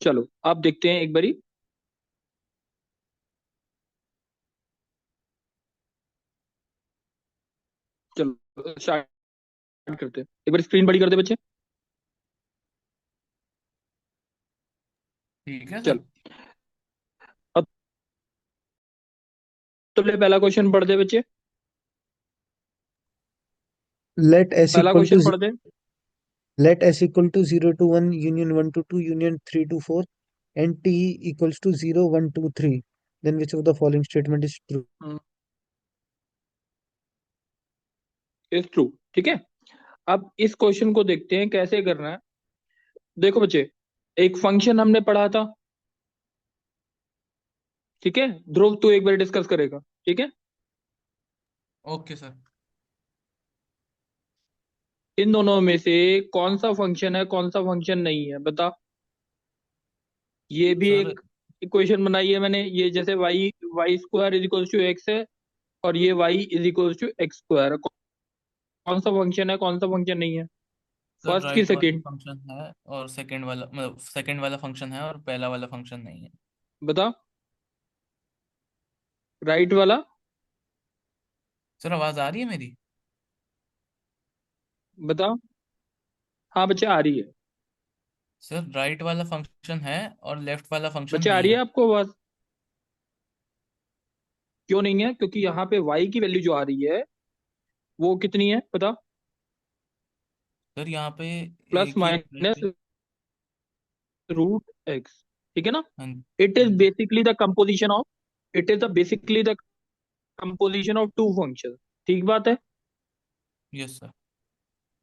चलो आप देखते हैं एक बारी। चलो स्टार्ट करते हैं, एक बार स्क्रीन बड़ी कर दे बच्चे। ठीक है सर। चलो अब तो ले पहला क्वेश्चन पढ़ दे बच्चे। Let S पहला equal to क्वेश्चन पढ़ दे। let S equal to 0 to 1, union 1 to 2, union 3 to 4, and T equals to 0, 1, 2, 3. Then which of the following statement is true? Is true. ठीक है, अब इस क्वेश्चन को देखते हैं कैसे करना है। देखो बच्चे, एक फंक्शन हमने पढ़ा था। ठीक है, ध्रुव तू एक बार डिस्कस करेगा। ठीक है, ओके सर। इन दोनों में से कौन सा फंक्शन है कौन सा फंक्शन नहीं है बता। ये भी सर एक इक्वेशन बनाई है मैंने, ये जैसे y y square is equal to x है, और ये y is equal to x square. कौन सा फंक्शन है कौन सा फंक्शन नहीं है, सर फर्स्ट की राइट वाला सेकंड फंक्शन है और सेकंड वाला मतलब सेकंड वाला फंक्शन है और पहला वाला फंक्शन नहीं है। बता। राइट वाला। सर आवाज आ रही है मेरी? बता। हाँ बच्चे आ रही है। सर राइट वाला फंक्शन है और लेफ्ट वाला फंक्शन बच्चे आ नहीं रही है है। आपको आवाज? क्यों नहीं है? क्योंकि यहाँ पे वाई की वैल्यू जो आ रही है वो कितनी है बता। सर यहाँ पे प्लस एक ही माइनस रूट एक्स। ठीक है ना। हाँ इट इज हाँ जी। Basically the composition of, it is the basically the composition of two function. ठीक बात है। Yes sir.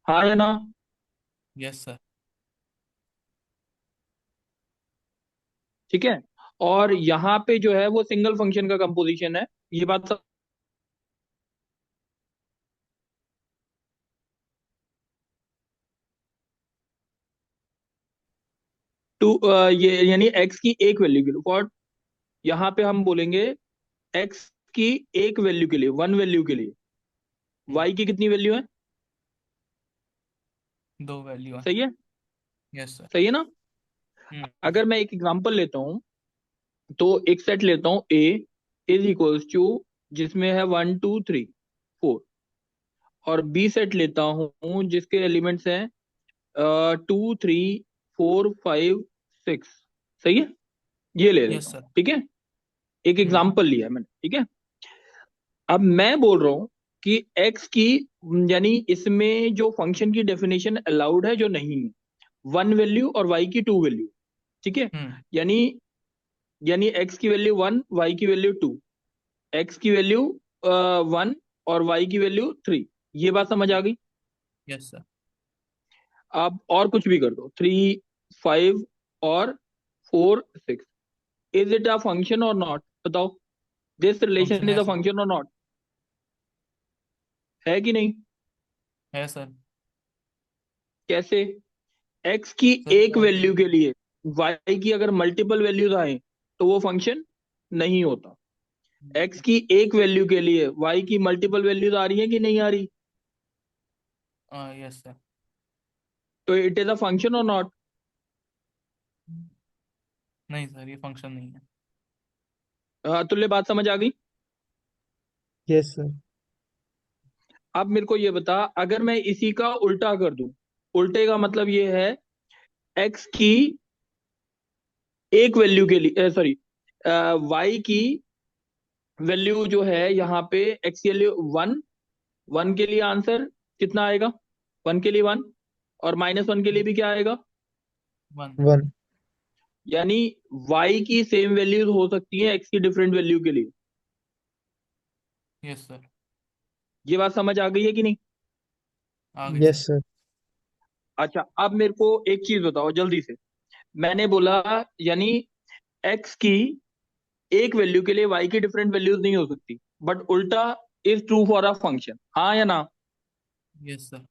हाँ या ना? Yes sir. ठीक है, और यहाँ पे जो है वो सिंगल फंक्शन का कंपोजिशन है। ये बात सब टू, ये यानी एक्स की एक वैल्यू के लिए फॉर, यहाँ पे हम बोलेंगे एक्स की एक वैल्यू के लिए, वन वैल्यू के लिए हम्म, वाई की कितनी वैल्यू है? दो वैल्यू है। सही है। Yes sir. सही है ना। हम्म। अगर मैं एक एग्जांपल लेता हूँ, तो एक सेट लेता हूँ ए इज इक्वल्स टू, जिसमें है 1 2 3 4, और बी सेट लेता हूँ जिसके एलिमेंट्स हैं 2 3 4 5 6। सही है, ये ले लेता यस हूँ। सर। ठीक है, एक हम्म। एग्जांपल लिया है मैंने। ठीक है, अब मैं बोल रहा हूँ कि एक्स की, यानी इसमें जो फंक्शन की डेफिनेशन अलाउड है जो नहीं है, वन वैल्यू और वाई की टू वैल्यू। ठीक है, हम्म। यानी यानी एक्स की वैल्यू वन वाई की वैल्यू टू, एक्स की वैल्यू वन और वाई की वैल्यू थ्री। ये बात समझ आ गई? Yes sir. आप और कुछ भी कर दो, 3 5 और 4 6। इज इट अ फंक्शन और नॉट बताओ, दिस रिलेशन फंक्शन इज है अ सर। फंक्शन और नॉट, है कि नहीं? है सर। कैसे? एक्स की सर एक यहाँ पे वैल्यू के लिए वाई की अगर मल्टीपल वैल्यूज आए तो वो फंक्शन नहीं होता। एक्स की एक वैल्यू के लिए वाई की मल्टीपल वैल्यूज आ रही है कि नहीं आ रही, यस सर। तो इट इज अ फंक्शन और नॉट। नहीं सर ये फंक्शन नहीं है। तुल्य बात समझ आ गई? Yes, sir. अब मेरे को ये बता, अगर मैं इसी का उल्टा कर दूं, उल्टे का मतलब ये है एक्स की एक वैल्यू के लिए, सॉरी, वाई की वैल्यू जो है यहाँ पे एक्स के लिए वन, वन के लिए आंसर कितना आएगा? वन के लिए वन, और -1 के लिए भी क्या आएगा? वन। 1. यानी वाई की सेम वैल्यूज हो सकती है एक्स की डिफरेंट वैल्यू के लिए। Yes sir. ये बात समझ आ गई है कि नहीं? आ गई सर। Yes, sir. अच्छा, अब मेरे को एक चीज बताओ जल्दी से। मैंने बोला यानी एक्स की एक वैल्यू के लिए वाई की डिफरेंट वैल्यूज नहीं हो सकती, बट उल्टा is true for a function, हाँ या ना? Yes sir.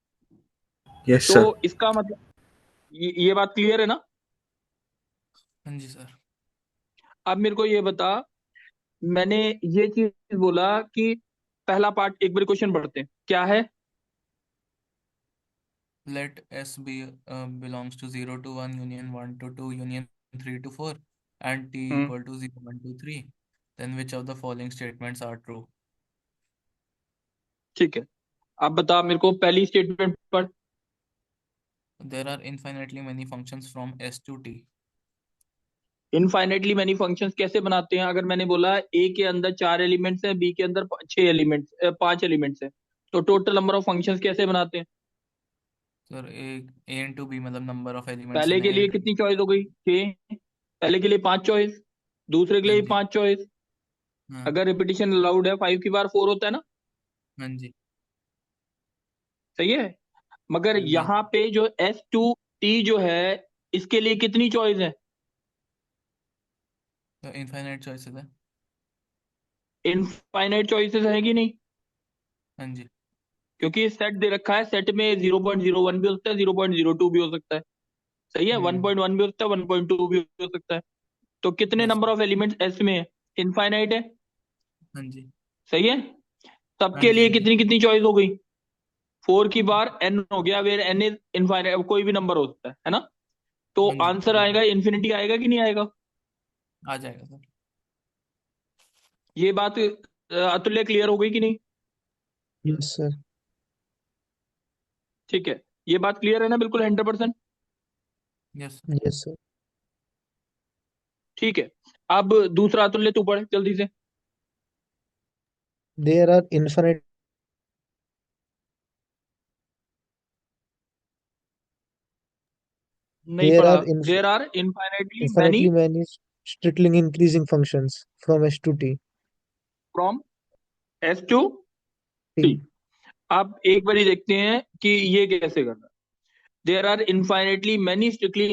यस तो सर। इसका मतलब ये बात क्लियर है ना? हाँ जी सर। अब मेरे को ये बता, मैंने ये चीज बोला कि पहला पार्ट एक बार क्वेश्चन पढ़ते हैं क्या है। Let S be belongs to 0 to 1, union 1 to 2, union 3 to 4 and t hmm equal to 0 1 2 3, then which of the following statements are true? ठीक है, अब बता मेरे को पहली स्टेटमेंट पर। There are infinitely many functions from S to T. Infinitely many functions कैसे बनाते हैं? अगर मैंने बोला ए के अंदर 4 एलिमेंट्स हैं, बी के अंदर 6 एलिमेंट्स 5 एलिमेंट्स हैं, तो टोटल नंबर ऑफ फंक्शंस कैसे बनाते हैं? सर A into B मतलब नंबर ऑफ एलिमेंट्स पहले इन के A लिए into कितनी B. चॉइस हो गई? 6। पहले के लिए 5 चॉइस, दूसरे के हाँ लिए जी. 5 चॉइस। हाँ. अगर रिपीटिशन अलाउड है 5 की बार 4 होता है ना, हाँ जी. सही है। मगर हाँ जी. यहाँ पे जो S2T जो है, इसके लिए कितनी चॉइस है? तो इनफाइनाइट चॉइसेस है. इनफाइनाइट चॉइसेस है कि नहीं? हाँ जी. क्योंकि सेट दे रखा है, सेट में 0.01 भी हो सकता है, 0.02 भी हो सकता है, सही है, 1.1 भी हो सकता है, 1.2 भी हो सकता है। तो कितने yes number sir. Of elements S में है? इनफाइनाइट है, हाँ जी. सही है। हाँ सबके जी. लिए हाँ जी. कितनी कितनी चॉइस हो गई? 4 की बार n हो गया, वेर n इज इनफाइनाइट, कोई भी नंबर हो सकता है ना। तो हाँ जी. आंसर बिल्कुल. आएगा इन्फिनिटी, आएगा कि नहीं आएगा? आ जाएगा सर. ये बात अतुल्य क्लियर हो गई कि नहीं? Yes, sir. ठीक है, ये बात क्लियर है ना, बिल्कुल 100%। यस. Yes, sir. ठीक है, अब दूसरा अतुल्य तू पढ़ जल्दी से। There are infinite नहीं there पढ़ा। are there are infinitely many infinitely many strictly increasing functions from S to T. From S to T. T. अब एक बार देखते हैं कि ये कैसे करना है। There are infinitely many strictly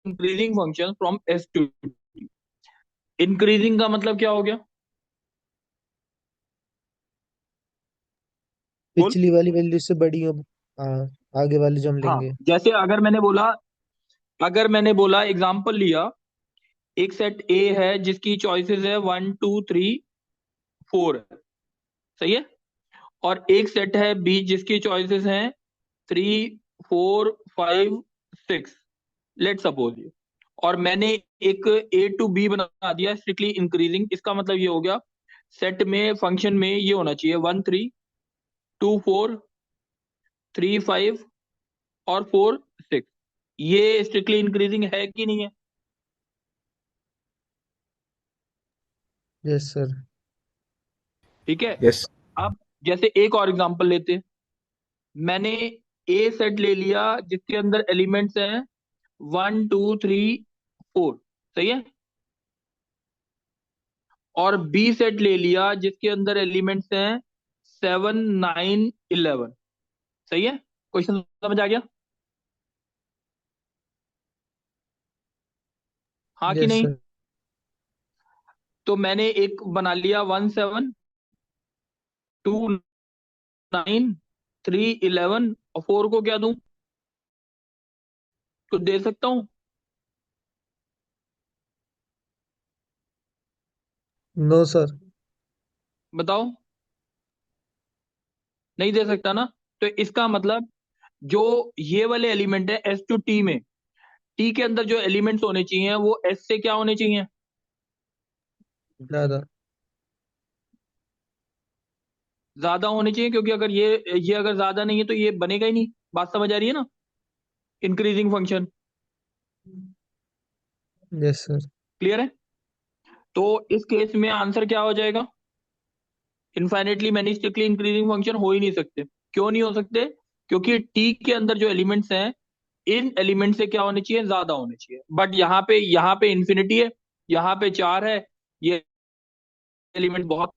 increasing function from S to T. Increasing का मतलब क्या हो गया? बोल। पिछली वाली वैल्यू से बड़ी अब आगे वाली जो हम हाँ, लेंगे. जैसे अगर मैंने बोला एग्जांपल लिया, एक सेट ए है जिसकी चॉइसेस है 1 2 3 4 है, सही है। और एक सेट है बी जिसकी चॉइसेस हैं 3 4 5 6, लेट सपोज ये। और मैंने एक ए टू बी बना दिया स्ट्रिक्टली इंक्रीजिंग, इसका मतलब ये हो गया सेट में फंक्शन में ये होना चाहिए 1 3 2 4 3 5 और 4 6। ये स्ट्रिक्टली इंक्रीजिंग है कि नहीं है? Yes, sir. ठीक है। यस। अब जैसे एक और एग्जांपल लेते हैं, मैंने ए सेट ले लिया जिसके अंदर एलिमेंट्स हैं 1 2 3 4, सही है। और बी सेट ले लिया जिसके अंदर एलिमेंट्स हैं 7 9 11, सही है। क्वेश्चन समझ आ गया? हाँ कि Yes, नहीं? sir. तो मैंने एक बना लिया 1 7 2 9 3 11, और 4 को क्या दूं? कुछ दे सकता हूं? No, sir. बताओ। नहीं दे सकता ना। तो इसका मतलब जो ये वाले एलिमेंट है एस टू टी में, टी के अंदर जो एलिमेंट्स होने चाहिए वो एस से क्या होने चाहिए? ज्यादा. ज्यादा होने चाहिए, क्योंकि अगर ये अगर ज्यादा नहीं है तो ये बनेगा ही नहीं। बात समझ आ रही है ना? Increasing function Yes, sir. Clear है? तो इस केस में आंसर क्या हो जाएगा? Infinitely many strictly increasing function हो ही नहीं सकते। क्यों नहीं हो सकते? क्योंकि टी के अंदर जो एलिमेंट्स हैं, इन एलिमेंट से क्या होने चाहिए? ज्यादा होने चाहिए। बट यहाँ पे इन्फिनिटी है, यहाँ पे 4 है, ये एलिमेंट बहुत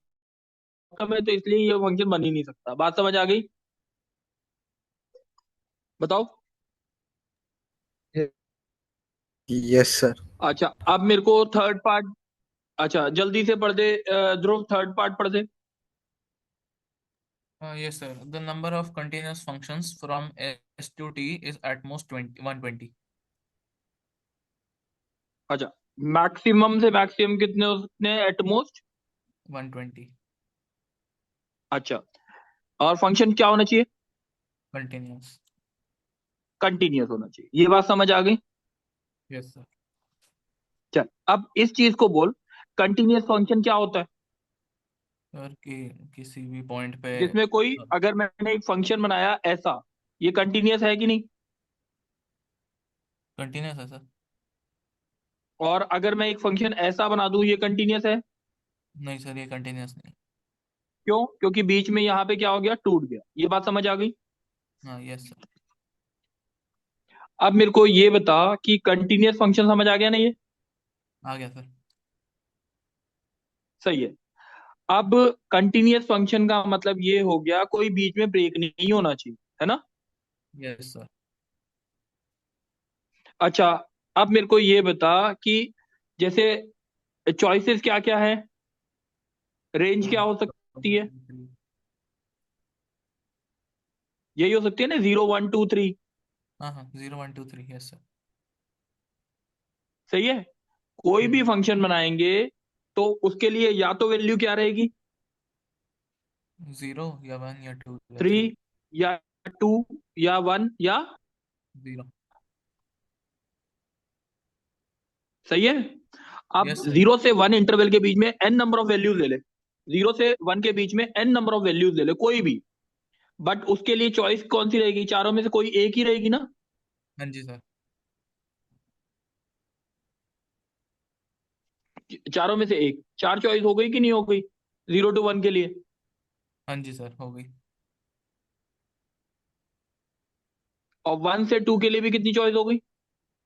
कम है, तो इसलिए ये फंक्शन बन ही नहीं सकता। बात समझ आ गई? बताओ। Yes sir. अच्छा, अब मेरे को थर्ड पार्ट, अच्छा जल्दी से पढ़ दे ध्रुव, थर्ड पार्ट पढ़ दे। Yes sir. The number of continuous functions from S to T is at most 120. अच्छा, मैक्सिमम से मैक्सिमम कितने हो सकते हैं? एटमोस्ट 120 अच्छा, और फंक्शन क्या होना चाहिए? continuous. कंटिन्यूअस होना चाहिए। ये बात समझ आ गई? Yes sir. चल अब इस चीज को बोल, कंटिन्यूअस फंक्शन क्या होता है? सर कि किसी भी पॉइंट पे जिसमें कोई, अगर मैंने एक फंक्शन बनाया ऐसा, ये कंटिन्यूअस है कि नहीं? कंटिन्यूस है सर। और अगर मैं एक फंक्शन ऐसा बना दूं, ये कंटिन्यूअस है? नहीं सर, ये कंटिन्यूस नहीं। क्यों? क्योंकि बीच में यहाँ पे क्या हो गया, टूट गया। ये बात समझ आ गई? हाँ यस सर। अब मेरे को ये बता कि कंटिन्यूअस फंक्शन समझ आ गया ना ये? आ गया सर। सही है। अब कंटिन्यूअस फंक्शन का मतलब ये हो गया, कोई बीच में ब्रेक नहीं होना चाहिए, है ना? Yes sir. अच्छा, अब मेरे को ये बता कि जैसे चॉइसेस क्या क्या है, रेंज क्या हो सकती है? यही हो सकती है ना, 0 1 2 3। हाँ हाँ, 0 1 2 3, यस सर। सही है। कोई भी हम्म। फंक्शन बनाएंगे तो उसके लिए या तो वैल्यू क्या रहेगी, 0 या 1 या 2 या 3 3। या 2 या 1 या, 0। सही है। अब यस सर। 0 से 1 इंटरवल के बीच में n नंबर ऑफ वैल्यूज ले ले, 0 से 1 के बीच में n नंबर ऑफ वैल्यूज ले ले कोई भी, बट उसके लिए चॉइस कौन सी रहेगी? चारों में से कोई एक ही रहेगी ना? हाँ जी सर। चारों में से एक, चार चॉइस हो गई कि नहीं हो गई 0 to 1 के लिए? हाँ जी सर, हो गई। और 1 से 2 के लिए भी कितनी चॉइस हो गई?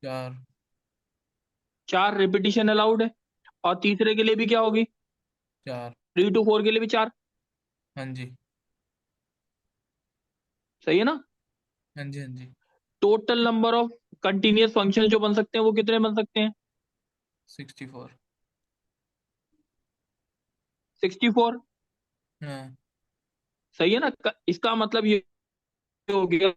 4। चार। रिपीटिशन अलाउड है। और तीसरे के लिए भी क्या होगी? 4। 3 to 4 के लिए भी चार। हाँ जी। सही है ना? हाँ जी। हाँ जी। Total number of continuous function जो बन सकते हैं वो कितने बन सकते हैं? 64। 64। हाँ। सही है ना? इसका मतलब ये हो गया,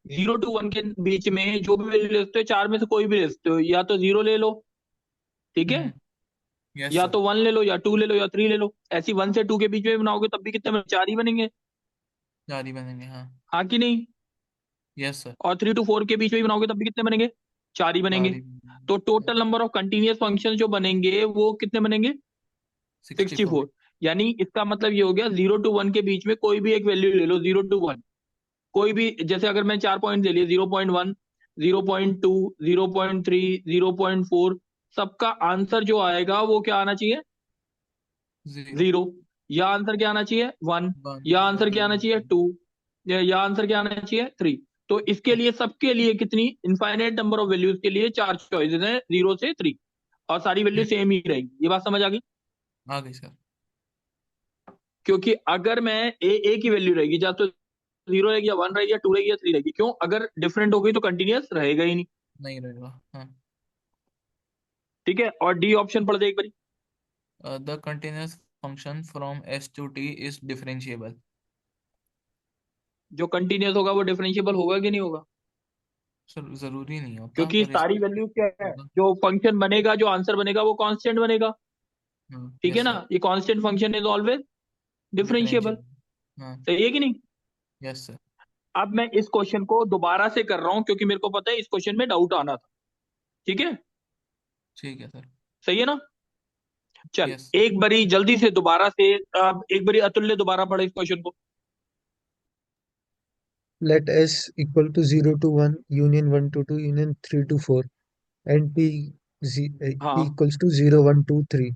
0 to 1 के बीच में जो भी वैल्यू ले सकते हो, चार में से कोई भी ले सकते हो, या तो 0 ले लो, ठीक है, हम्म। यस या सर। तो 1 ले लो, या 2 ले लो, या 3 ले लो। ऐसी 1 से 2 के बीच में बनाओगे तब भी कितने चार ही बनेंगे। 4 ही बनेंगे, हाँ। हाँ कि नहीं? Yes sir. और 3 to 4 के बीच में भी बनाओगे तब भी कितने बनेंगे? चार ही 4 बनेंगे। ही तो बनेंगे। Total number of continuous function जो बनेंगे वो कितने बनेंगे? 64। 64। यानी इसका मतलब ये हो गया, 0 to 1 के बीच में कोई भी एक वैल्यू ले लो, 0 to 1, कोई भी। जैसे अगर मैं चार पॉइंट ले लिए, 0.1, 0.2, 0.3, 0.4, सबका आंसर जो आएगा वो क्या आना चाहिए? 0। 0। या आंसर क्या आना चाहिए? 1। 1 या या आंसर 2 क्या आना या चाहिए? 3। 2। या आंसर क्या आना चाहिए? 3। तो इसके लिए, सबके लिए कितनी इनफाइनाइट नंबर ऑफ वैल्यूज के लिए चार चॉइसेस हैं, 0 से 3, और सारी वैल्यू सेम ही रहेगी। ये बात समझ आ गई? आ गई सर। क्योंकि अगर मैं एक ही वैल्यू रहेगी, या तो 0 रहेगी, या 1 रहेगी, या 2 रहेगी, या 3 रहेगी। क्यों? अगर डिफरेंट हो गई तो कंटिन्यूअस रहेगा ही नहीं। नहीं रहेगा, हाँ। ठीक है। और डी ऑप्शन पढ़ दे एक बारी। The continuous function from S to T is differentiable. जो कंटिन्यूअस होगा वो डिफरेंशिएबल होगा कि नहीं होगा? सर जरूरी नहीं होता, क्योंकि पर इस सारी वैल्यू क्या है, होगा। जो फंक्शन बनेगा, जो आंसर बनेगा वो कांस्टेंट बनेगा। हाँ ठीक है यस ना? सर। ये constant function is always differentiable. Differentiable, हाँ। सही है कि नहीं? Yes sir. अब मैं इस क्वेश्चन को दोबारा से कर रहा हूं, क्योंकि मेरे को पता है इस क्वेश्चन में डाउट आना था। ठीक है? ठीक है सर। सही है ना? चल यस। एक बारी जल्दी से दोबारा से, अब एक बारी अतुल्य दोबारा पढ़े इस क्वेश्चन को। Let S equal to 0 to 1, union 1 to 2, union 3 to 4, and T हाँ equals to 0 1 2 3.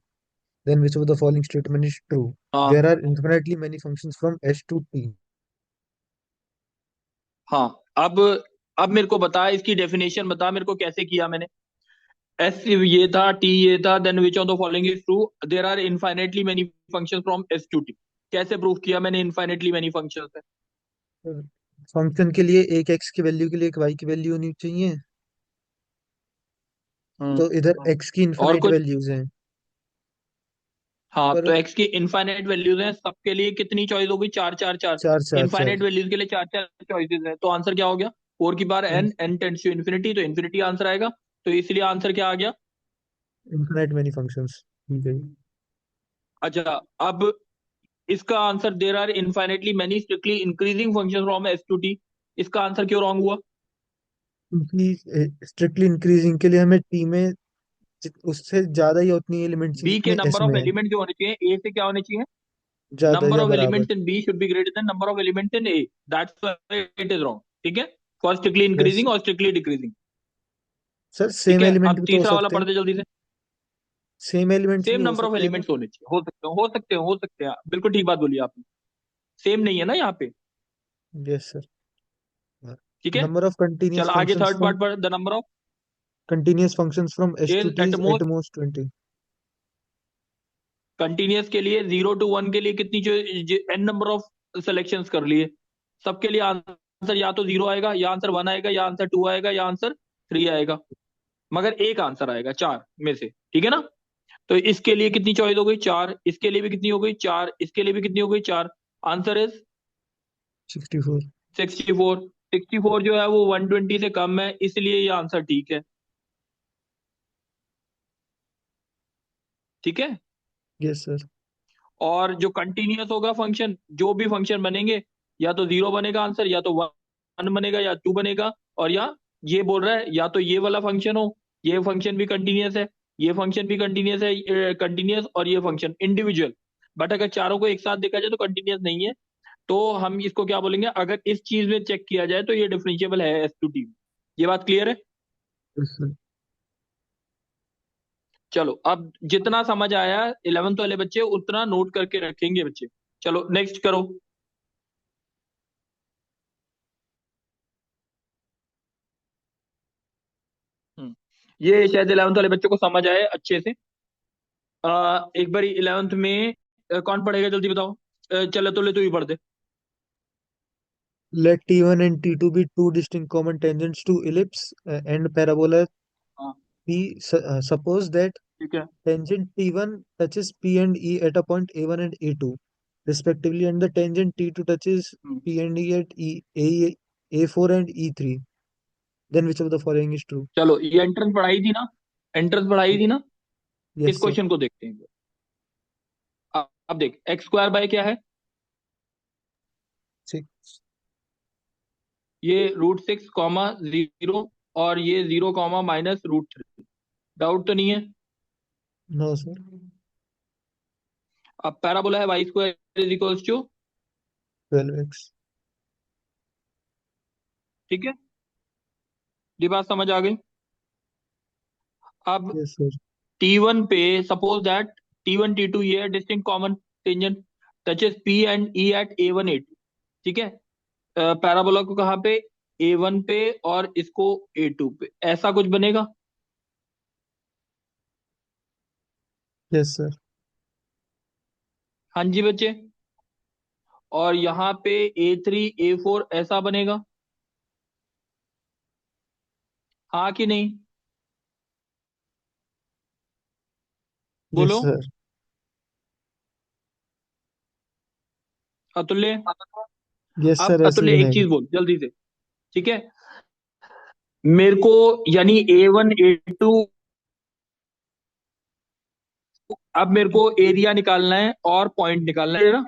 Then which of the following statement is true? हाँ There are infinitely many functions from S to T. हाँ। अब मेरे को बता, इसकी definition बता मेरे को, कैसे किया मैंने? एस ये था, टी ये था, then which of the following is true? There are infinitely many functions from S to T. कैसे प्रूव किया मैंने इनफाइनेटली मेनी फंक्शंस है? फंक्शन के लिए एक x की वैल्यू के लिए एक y की वैल्यू होनी चाहिए। हम्म। तो इधर x की और इनफिनाइट कुछ? वैल्यूज हैं। हाँ, पर तो एक्स की इनफाइनाइट वैल्यूज हैं, सबके लिए कितनी चॉइस होगी? चार चार चार। चार चार चार। इनफाइनाइट वैल्यूज के लिए चार चार चॉइसेस हैं, तो आंसर क्या हो गया? 4 की power n tends to infinity, तो इन्फिनिटी आंसर आएगा। तो इसलिए आंसर क्या आ गया? Infinite many functions. ठीक है। अच्छा, अब इसका answer, there are infinitely many strictly increasing function from S to T, इसका आंसर क्यों रॉन्ग हुआ? क्योंकि स्ट्रिक्टली इंक्रीजिंग के लिए हमें टी में उससे ज्यादा या उतनी एलिमेंट चाहिए बी के जितने एस नंबर ऑफ में है, एलिमेंट जो होने चाहिए ए से क्या होने चाहिए? ज्यादा नंबर या ऑफ बराबर। Elements in B should be greater than number of elements in A, that's why it is wrong. ठीक है, फॉर स्ट्रिक्टली यस इंक्रीजिंग और स्ट्रिक्टली डिक्रीजिंग। सर, ठीक सेम है, एलिमेंट अब भी तो हो तीसरा वाला सकते हैं। पढ़ते जल्दी से। सेम एलिमेंट्स भी सेम हो नंबर ऑफ सकते हैं ना। एलिमेंट्स होने चाहिए, हो सकते हो, हो सकते हो, हो सकते हैं, बिल्कुल ठीक बात बोली आपने। सेम नहीं है ना यहाँ पे। Yes sir. ठीक है, नंबर ऑफ चल कंटिन्यूअस आगे फंक्शंस थर्ड फ्रॉम पार्ट पर, the number of continuous functions from S to is T at is at most. Most 20। कंटिन्यूअस के लिए 0 to 1 के लिए कितनी जो एन नंबर ऑफ सिलेक्शंस कर लिए, सबके लिए आंसर या तो 0 आएगा, या आंसर 1 आएगा, या आंसर 2 आएगा, या आंसर 3 आएगा, मगर एक आंसर आएगा 4 में से। ठीक है ना? तो इसके लिए कितनी चॉइस हो गई? 4। इसके लिए भी कितनी हो गई? 4। इसके लिए भी कितनी हो गई? 4। Answer is 64। 64। 64 जो है वो 120 से कम है, इसलिए ये आंसर ठीक है। ठीक है, यस सर। और जो कंटिन्यूअस होगा फंक्शन, जो भी फंक्शन बनेंगे, या तो 0 बनेगा आंसर, या तो 1 बनेगा, या 2 बनेगा, और या ये बोल रहा है या तो ये वाला फंक्शन हो, ये फंक्शन भी कंटिन्यूअस है, ये फंक्शन भी कंटिन्यूअस है, कंटिन्यूअस, और ये फंक्शन इंडिविजुअल। बट अगर चारों को एक साथ देखा जाए तो कंटिन्यूअस नहीं है, तो हम इसको क्या बोलेंगे? अगर इस चीज में चेक किया जाए तो ये डिफरेंशिएबल है एस टू टी। ये बात क्लियर है? Yes sir. चलो, अब जितना समझ आया 11th वाले बच्चे उतना नोट करके रखेंगे बच्चे। चलो नेक्स्ट करो। हम्म, ये शायद 11th वाले बच्चों को समझ आए अच्छे से। एक बार 11th में कौन पढ़ेगा जल्दी बताओ? चलो तो ले, तू ही पढ़ दे। Let T1 and T2 be two distinct common tangents to ellipse and parabola हाँ, P. Suppose that ठीक है। tangent T1 touches P and E at a point A1 and A2 respectively, and the tangent T2 touches hmm, P and E at A4 and E3. Then which of the following is true? चलो, ये entrance पढ़ाई थी ना? Entrance पढ़ाई थी ना? इस Yes sir. Question को देखते हैं। अब देख, एक्स स्क्वायर बाय क्या है? 6. ये √6, 0, और ये 0, -√3। डाउट तो नहीं है? No sir. अब पैराबोला है y² is equals to, 12x. ठीक है, ये बात समझ आ गई। अब Yes sir. T1 पे सपोज दैट T1 T2 ये distinct common tangent touches P and E at A1 A2। ठीक है, पैराबोला को कहाँ पे? A1 पे, और इसको A2 पे। ऐसा कुछ बनेगा? Yes sir. हाँ जी बच्चे। और यहाँ पे A3 A4 ऐसा बनेगा? हाँ कि नहीं? Yes बोलो sir. अतुल्य। Yes अब sir, ऐसे अतुल्य एक बनेगा। चीज बोल जल्दी से। ठीक है, मेरे को यानी A1 A2, अब मेरे को एरिया निकालना है और पॉइंट निकालना है ना?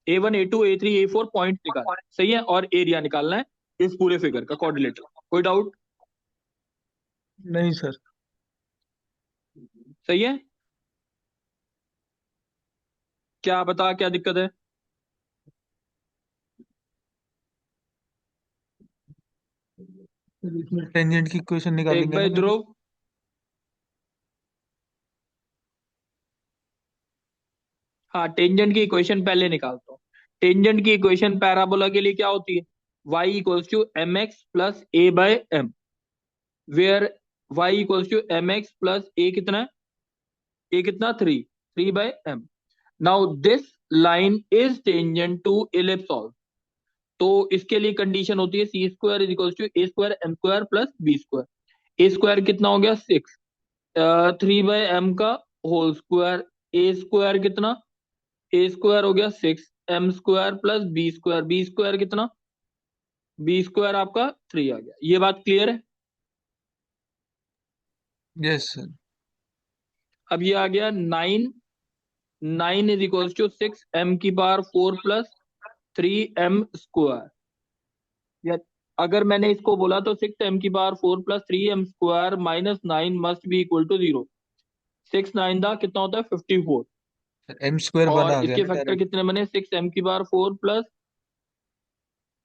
A1 A2 A3 A4 point निकालना है, सही है, और एरिया निकालना है इस पूरे फिगर का कोऑर्डिनेटर। कोई डाउट? नहीं सर। सही है, क्या बता, क्या दिक्कत है? इसमें टेंजेंट की इक्वेशन एक निकालेंगे ना बार पहले। ध्रुव, हाँ, टेंजेंट की इक्वेशन पहले निकालता हूँ। टेंजेंट की इक्वेशन पैराबोला के लिए क्या होती है? y equals to mx plus a by m, where y equals to mx plus a कितना है? a कितना? 3 by m। Now this line is tangent to ellipse also. तो इसके लिए कंडीशन होती है c² is equals to a² m² plus b²। a² कितना हो गया? 6। 3/m का होल स्क्वायर। a² कितना? a² हो गया 6, m² प्लस b² कितना? b² आपका 3 आ गया। ये बात क्लियर है? Yes sir. अब ये आ गया 9। 9 इज इक्वल्स टू 6 m की पावर 4 प्लस 3 m²। या अगर मैंने इसको बोला तो 6m⁴ plus 3m² minus 9 must be equal to 0। 6 9 दा कितना होता है 54। m² 1 और आ गया इसके ना फैक्टर डायरेक्ट। कितने बने 6m⁴ प्लस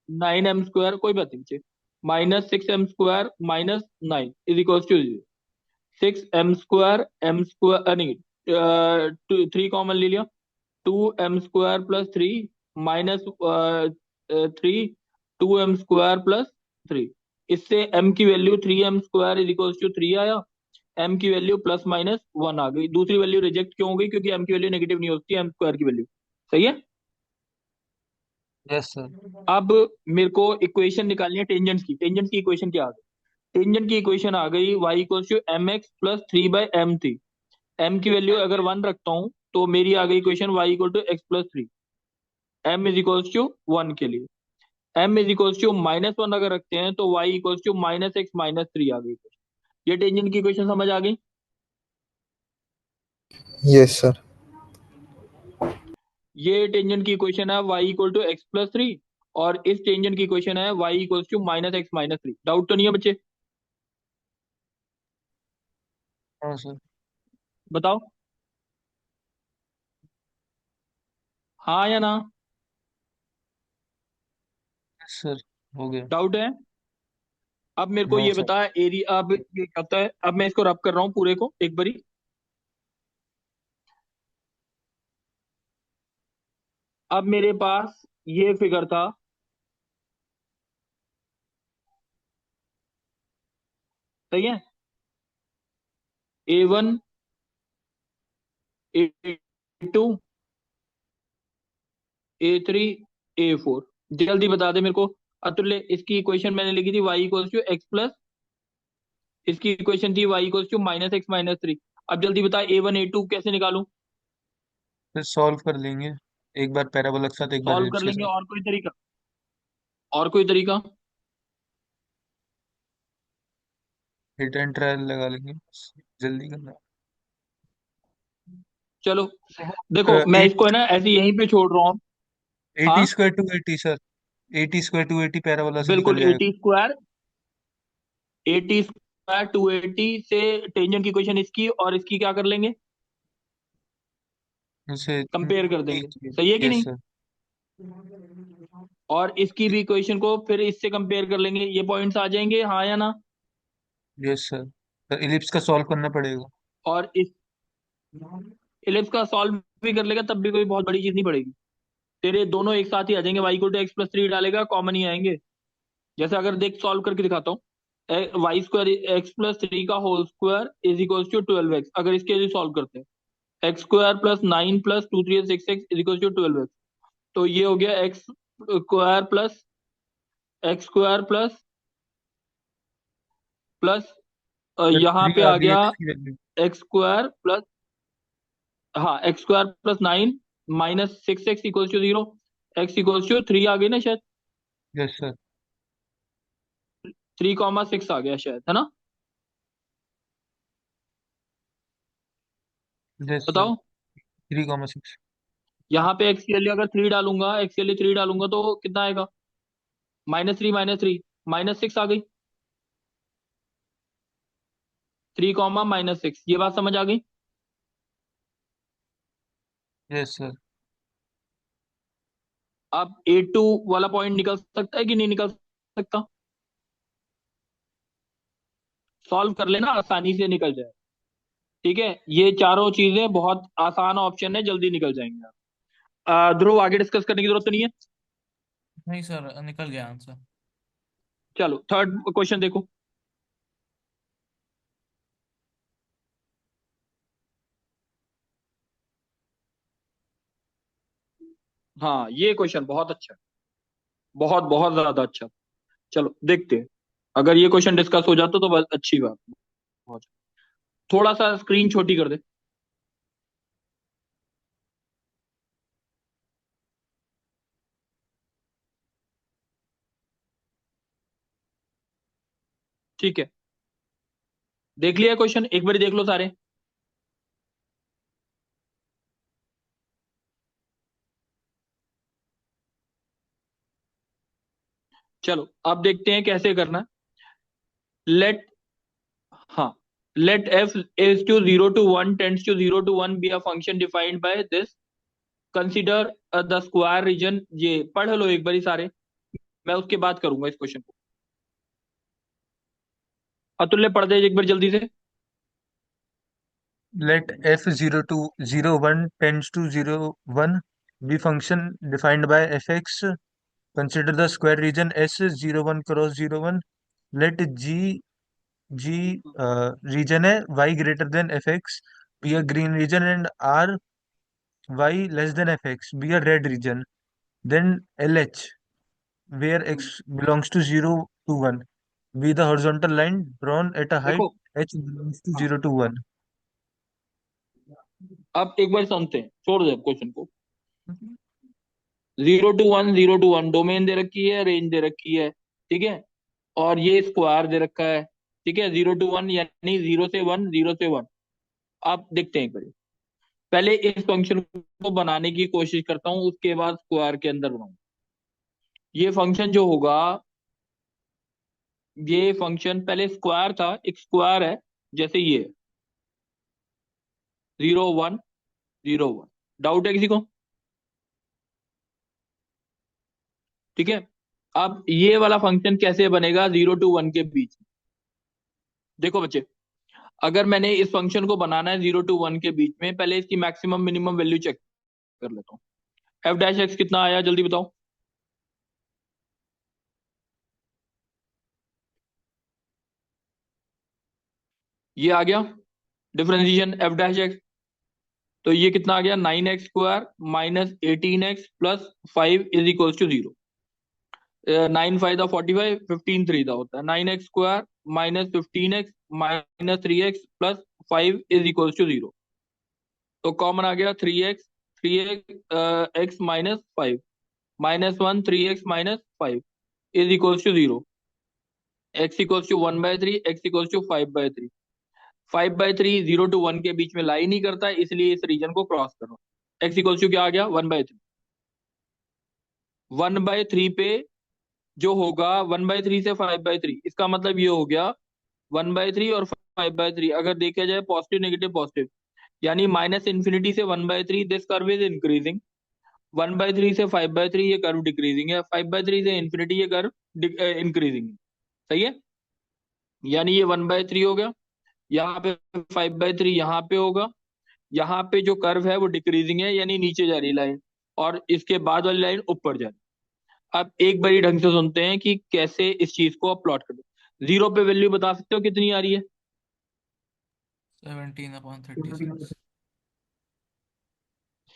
9m², कोई बात नहीं बच्चे, minus 6m² minus 9 is equal to 0। 6m², नहीं, 3 कॉमन ले लिया, 2m² plus 3 minus 3, 2m² plus 3। इससे m की value 3m² is equal to 3 आया। m की वैल्यू प्लस माइनस 1 आ गई। दूसरी वैल्यू रिजेक्ट क्यों हो गई? क्योंकि m की वैल्यू नेगेटिव नहीं होती, m² की वैल्यू सही है। Yes sir. अब मेरे को इक्वेशन निकालनी है टेंजेंट की। टेंजेंट की इक्वेशन क्या आ गई? टेंजेंट की इक्वेशन आ गई y equal to mx plus 3/m थी। m की वैल्यू अगर 1 रखता हूं तो मेरी आ गई equation y equal to x plus 3। m is equal to 1 के लिए m इज इक्वल टू -1 अगर रखते हैं तो y equal to -x minus 3 आ गई। ये टेंजेंट की इक्वेशन समझ आ गई। Yes, sir. ये टेंजेंट की इक्वेशन है y equal to x plus 3, और इस टेंजेंट की इक्वेशन है y equal to -x minus 3। Doubt तो नहीं है बच्चे? हाँ सर। बताओ हाँ या ना। यस सर, हो गया। डाउट है? अब मेरे को नो ये सर। बता एरिया, अब ये कहता है, अब मैं इसको रब कर रहा हूँ पूरे को एक बारी। अब मेरे पास ये फिगर था, सही है, A1, A2, A3, A4। जल्दी बता दे मेरे को अतुल्य। इसकी इक्वेशन मैंने लिखी थी y equal to x plus, इसकी इक्वेशन थी y equal to -x minus 3। अब जल्दी बता A1 A2 कैसे निकालूं? फिर सॉल्व कर लेंगे, एक बार पैराबोला के साथ, एक बार सॉल्व कर एलिप्स के लेंगे, साथ। और कोई तरीका? और कोई तरीका? हिट एंड ट्रायल लगा लेंगे बस, जल्दी करना। चलो देखो, मैं इसको है ना ऐसे यहीं पे छोड़ रहा हूँ। 80 हाँ square to 80 sir, 80 square to 80 parabola से बिल्कुल, निकल जाएगा। 80 स्क्वायर, 80 स्क्वायर 280 से टेंजेंट की इक्वेशन इसकी और इसकी क्या कर लेंगे? उसे कंपेयर कर देंगे। सही है कि यस नहीं? सर। और इसकी भी इक्वेशन को फिर इससे कंपेयर कर लेंगे, ये पॉइंट्स आ जाएंगे, हाँ या ना? यस सर, सर इलिप्स का सॉल्व करना पड़ेगा। और इस इलिप्स का सॉल्व भी कर लेगा तब भी कोई बहुत बड़ी चीज नहीं पड़ेगी। तेरे दोनों एक साथ ही आ जाएंगे, वाई को टू एक्स प्लस 3 डालेगा कॉमन ही आएंगे। जैसे अगर देख सॉल्व करके दिखाता हूँ, y² x प्लस 3 का whole square is equal to 12x। अगर इसके लिए सॉल्व करते हैं, x² plus 9 plus 2 3 6 x is equal to 12x। तो ये हो गया x स्क्वायर प्लस सर यहाँ 3 पे आ आ गई गया एक्स की वैल्यू। x² प्लस, हाँ, x² plus 9 minus 6x equal to 0। x equal to 3 आ गई ना शायद, यस सर। 3,6 आ गया शायद, है ना? यस सर, बताओ। 3,6। यहाँ पे x की वैल्यू अगर 3 डालूंगा, x की वैल्यू 3 डालूंगा तो कितना आएगा? -3 -3 -6 आ गई। 3, -6, ये बात समझ आ गई। Yes sir. अब A2 वाला पॉइंट निकल सकता है कि नहीं निकल सकता? सॉल्व कर लेना, आसानी से निकल जाए। ठीक है, ये चारों चीजें बहुत आसान ऑप्शन है, जल्दी निकल जाएंगे आप। ध्रुव, आगे डिस्कस करने की जरूरत तो नहीं है। नहीं सर, निकल गया आंसर। चलो थर्ड क्वेश्चन देखो। हाँ, ये क्वेश्चन बहुत अच्छा है, बहुत बहुत ज्यादा अच्छा। चलो देखते हैं, अगर ये क्वेश्चन डिस्कस हो जाता तो बस अच्छी बात है। बहुत। थोड़ा सा स्क्रीन छोटी कर दे। ठीक है, देख लिया क्वेश्चन? एक बार देख लो सारे। चलो अब देखते हैं कैसे करना। लेट हाँ let f is to 0 to 1 tends to 0 to 1 be a function defined by this, consider the square region। ये पढ़ लो एक बारी सारे, मैं उसके बाद करूंगा इस क्वेश्चन को। अतुल्य पढ़ दे एक बार जल्दी से। Let f 0 to 0 1 tends to 0 1 be function defined by fx. Consider the square region S 0 1 cross 0 1. Let g region है y greater than fx be a green region and r y less than fx be a red region. Then LH where x belongs to 0 to 1 be the horizontal line drawn at a height देखो h belongs to 0 to 1. अब एक बार समझते हैं, छोड़ दे question को। 0 to 1 domain दे रखी है, range दे रखी है, ठीक है, और ये स्क्वायर दे रखा है, ठीक है। 0 to 1 यानी 0 से 1, 0 से 1। आप देखते हैं एक बार, पहले इस फंक्शन को बनाने की कोशिश करता हूं, उसके बाद स्क्वायर के अंदर बनाऊंगा। ये फंक्शन जो होगा, ये फंक्शन पहले स्क्वायर था, एक स्क्वायर है जैसे ये 0 1 0 1। डाउट है किसी को? ठीक है। अब ये वाला फंक्शन कैसे बनेगा 0 to 1 के बीच में? देखो बच्चे, अगर मैंने इस फंक्शन को बनाना है 0 to 1 के बीच में, पहले इसकी मैक्सिमम मिनिमम वैल्यू चेक कर लेता हूँ। एफ डैश एक्स कितना आया जल्दी बताओ। ये आ गया डिफरेंशिएशन एफ डैश एक्स, तो ये कितना आ गया 9x² माइनस 18x प्लस 5 = 0। 9 5 45, 15 3 होता है। 9x² minus 15x minus 3x plus 5 = 0। तो कॉमन आ गया 3x, 3x minus 5 -1 3x minus 5 = 0। x = 1/3, x = 5/3। 5/3 0 to 1 के बीच में लाई नहीं करता, इसलिए इस रीजन को क्रॉस करो। x क्या आ गया 1/3। 1/3 पे जो होगा 1/3 से 5/3, इसका मतलब ये हो गया 1/3 और 5/3 अगर देखा जाए पॉजिटिव नेगेटिव पॉजिटिव, यानी -∞ से 1/3 दिस कर्व इज इंक्रीजिंग, 1/3 से 5/3 ये कर्व डिक्रीजिंग है, 5/3 से इन्फिनिटी ये कर्व इंक्रीजिंग है। सही है, यानी ये 1/3 हो गया, यहाँ पे 5/3 यहाँ पे होगा, यहाँ पे जो कर्व है वो डिक्रीजिंग है यानी नीचे जा रही लाइन, और इसके बाद वाली लाइन ऊपर जा रही। अब एक बारी ढंग से सुनते हैं कि कैसे इस चीज को आप प्लॉट करते। 0 पे वैल्यू बता सकते हो कितनी आ रही है? 17/36।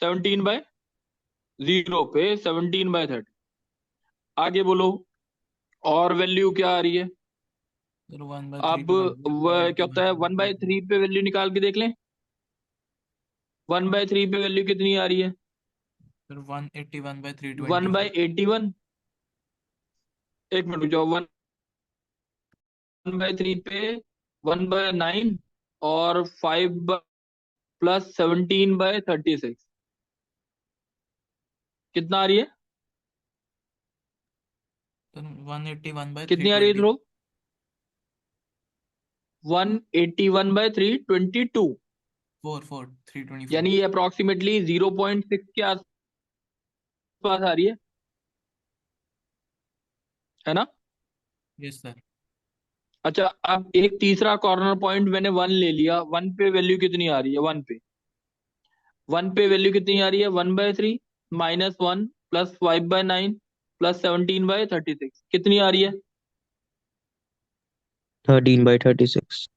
17/0 पे 17/30। आगे बोलो, और वैल्यू क्या आ रही है? सर 1/3 अब to वह क्या होता है 1/3 पे वैल्यू निकाल के देख लें। 1/3 पे वैल्यू कितनी आ रही है? सर 181/320। 1/81। एक मिनट रुक जाओ, 1/3 पे 1/9 और 5 प्लस 17/36 कितना आ रही है? सर 181/320। कितनी आ रही है ध्रुव? 181/322, 324। यानी ये अप्रोक्सीमेटली 0.6 के आसपास आ रही है ना? Yes sir. अच्छा, अब एक तीसरा कॉर्नर पॉइंट मैंने 1 ले लिया, 1 पे वैल्यू कितनी आ रही है? 1 पे वैल्यू कितनी आ रही है? 1/3 -1 प्लस 5/9 प्लस 17/36 कितनी आ रही है? 13/36।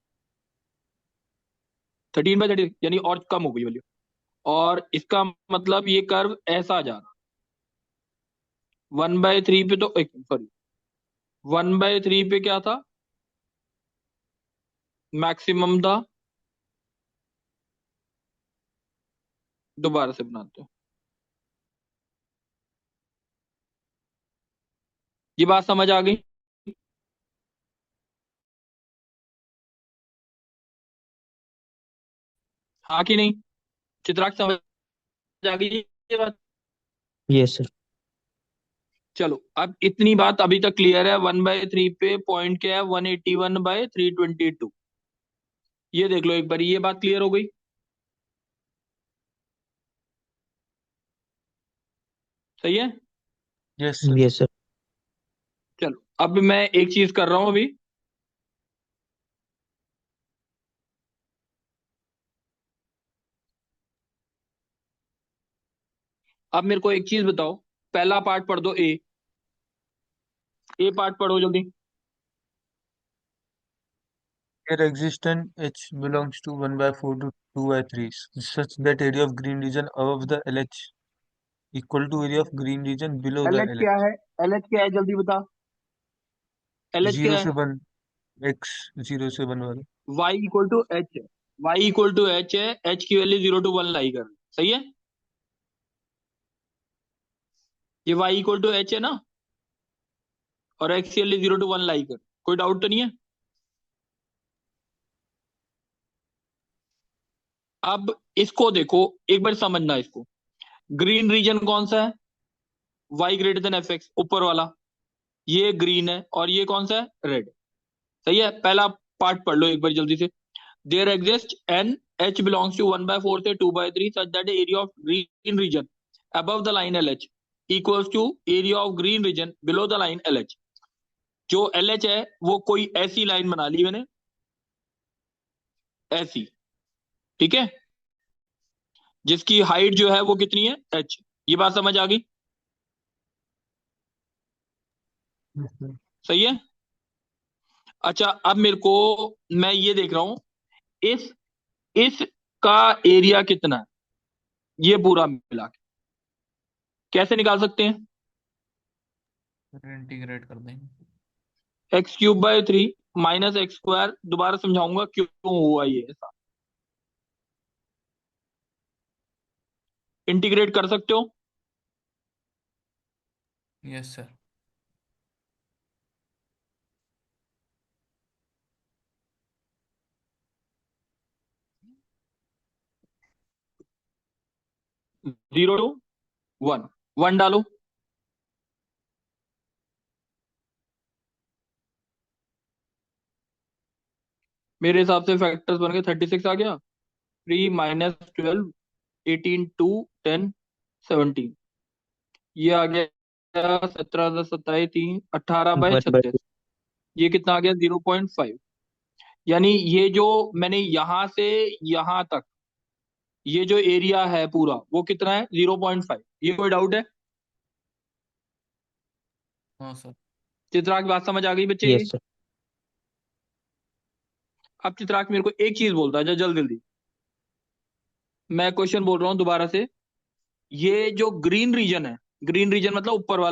13/36 यानी और कम हो गई वैल्यू, और इसका मतलब ये कर्व ऐसा जा रहा। 1/3 पे तो सॉरी 1/3 पे क्या था? मैक्सिमम था। दोबारा से बनाते हैं, ये बात समझ आ गई? हाँ कि नहीं? चित्राक्ष समझ आ गई ये बात? Yes sir. चलो अब इतनी बात अभी तक क्लियर है। 1/3 पे पॉइंट क्या है? 181/322। ये देख लो एक बार, ये बात क्लियर हो गई? सही है। Yes sir. Yes, sir. चलो अब मैं एक चीज कर रहा हूं अभी। अब मेरे को एक चीज बताओ, पहला पार्ट पढ़ दो, ए पार्ट पढ़ो जल्दी। Here existent H belongs to 1/4 to 2/3 such that area of green region above the LH equal to area of green region below the LH क्या LH. है? एलएच क्या है जल्दी बता। एलएच क्या 0 है? से 1 x 0 से 1 वाले. वाई इक्वल टू एच है। वाई इक्वल टू एच है। एच की वैल्यू 0 to 1 लाई कर। सही है। ये वाई इक्वल टू एच है ना, और एक्स की वैल्यू 0 to 1 लाई कर। कोई डाउट तो नहीं है? अब इसको देखो एक बार, समझना इसको। ग्रीन रीजन कौन सा है? Y greater than f x, ऊपर वाला। ये ग्रीन है और ये कौन सा है? रेड। सही है। पहला पार्ट पढ़ लो एक बार जल्दी से। There exist an h belongs to 1/4 से 2/3 such that area of green region above the line l h equals to area of green region below the line l h. जो एल एच है वो कोई ऐसी लाइन बना ली मैंने, ऐसी। ठीक है। जिसकी हाइट जो है वो कितनी है? एच। ये बात समझ आ गई? Yes, sir. सही है। अच्छा अब मेरे को, मैं ये देख रहा हूं, इस इस का एरिया कितना है, ये पूरा मिला के कैसे निकाल सकते हैं? इंटीग्रेट कर देंगे। x³/3 minus x²। दोबारा समझाऊंगा क्यों हुआ ये ऐसा। इंटीग्रेट कर सकते हो? Yes sir. 0 to 1, 1 डालो। मेरे हिसाब से फैक्टर्स बन गए। 36 आ गया, 3 - 12, 18, 2, 10, 17। ये आ गया 17, 10, 27, 3, 18/36। 1/2. ये कितना आ गया? 0.5। यानी ये जो मैंने यहां से यहां तक, ये जो एरिया है पूरा वो कितना है? 0.5। ये कोई डाउट है? हाँ सर। चित्राग बात समझ आ गई बच्चे Yes, की? sir. अब चित्राग मेरे को एक चीज बोलता है, जल्दी जल्दी। मैं क्वेश्चन बोल रहा हूँ दोबारा से। ये जो ग्रीन रीजन है, ग्रीन रीजन मतलब ऊपर वाला